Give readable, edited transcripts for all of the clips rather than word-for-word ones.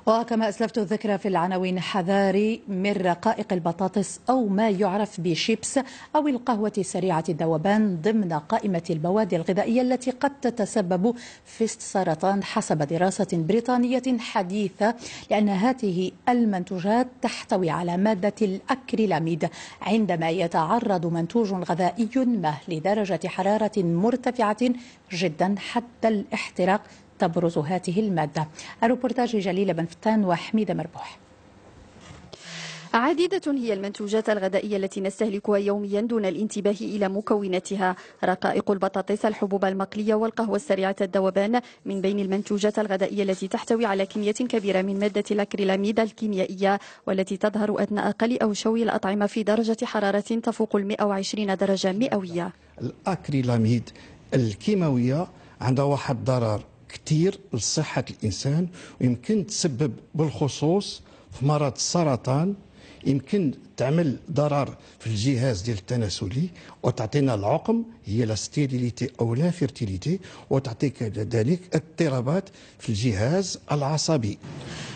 وكما أسلفت الذكر في العناوين، حذاري من رقائق البطاطس أو ما يعرف بشيبس أو القهوة سريعة الذوبان ضمن قائمة المواد الغذائية التي قد تتسبب في السرطان حسب دراسة بريطانية حديثة، لأن هذه المنتوجات تحتوي على مادة الأكريلاميد. عندما يتعرض منتوج غذائي ما لدرجة حرارة مرتفعة جدا حتى الاحتراق تبرز هذه المادة. الروبورتاج جليل بن فتان وحميدة مربوح. عديدة هي المنتوجات الغذائية التي نستهلكها يوميا دون الانتباه إلى مكوناتها. رقائق البطاطس، الحبوب المقلية والقهوة السريعة الذوبان من بين المنتوجات الغذائية التي تحتوي على كمية كبيرة من مادة الأكريلاميد الكيميائية، والتي تظهر أثناء قلي أو شوي الأطعمة في درجة حرارة تفوق 120 درجة مئوية. الأكريلاميد الكيماوية عندها واحد ضرر كثير لصحة الإنسان، ويمكن تسبب بالخصوص في مرض السرطان، يمكن تعمل ضرر في الجهاز ديال التناسلي وتعطينا العقم، هي لا ستيريليتي او لا فيرتيليتي، وتعطي كذلك اضطرابات في الجهاز العصبي.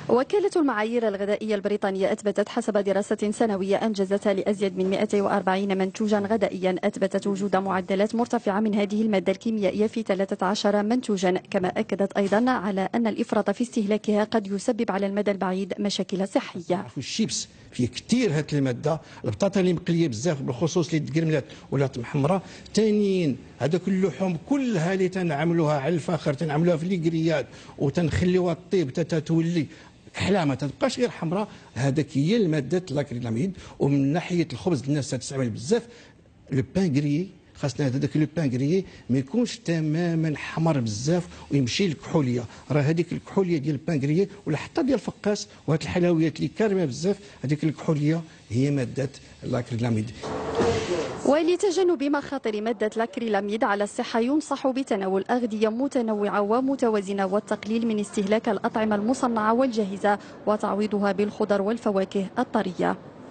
وكالة المعايير الغذائية البريطانية أثبتت حسب دراسة سنوية أنجزتها لأزيد من 240 منتوجا غذائيا أثبتت وجود معدلات مرتفعة من هذه المادة الكيميائية في 13 منتوجا. كما أكدت أيضا على أن الإفراط في استهلاكها قد يسبب على المدى البعيد مشاكل صحية. الشيبس فيه كثير هذه المادة، البطاطا اللي مقلية بزاف بالخصوص اللي تقرملات ولا محمرة، ثانيين هذوك اللحوم كلها اللي تنعملوها على الفخر، تنعملوها في الكريات وتنخليوها طيب تتولي كحله، ما تبقاش غير حمراء. هذاك هي الماده الاكريلاميد. ومن ناحيه الخبز الناس تستعمل بزاف لو بان غريي، خاصنا هذاك لو بان غريي ما يكونش تماما حمر بزاف ويمشي للكحوليه. راه هذيك الكحوليه ديال البان غريي ولا حتى ديال الفقاس وهاد الحلويات اللي كارمه بزاف، هذيك الكحوليه هي ماده الاكريلاميد. ولتجنب مخاطر مادة الأكريلاميد على الصحة ينصح بتناول أغذية متنوعة ومتوازنة، والتقليل من استهلاك الأطعمة المصنعة والجاهزة، وتعويضها بالخضر والفواكه الطرية.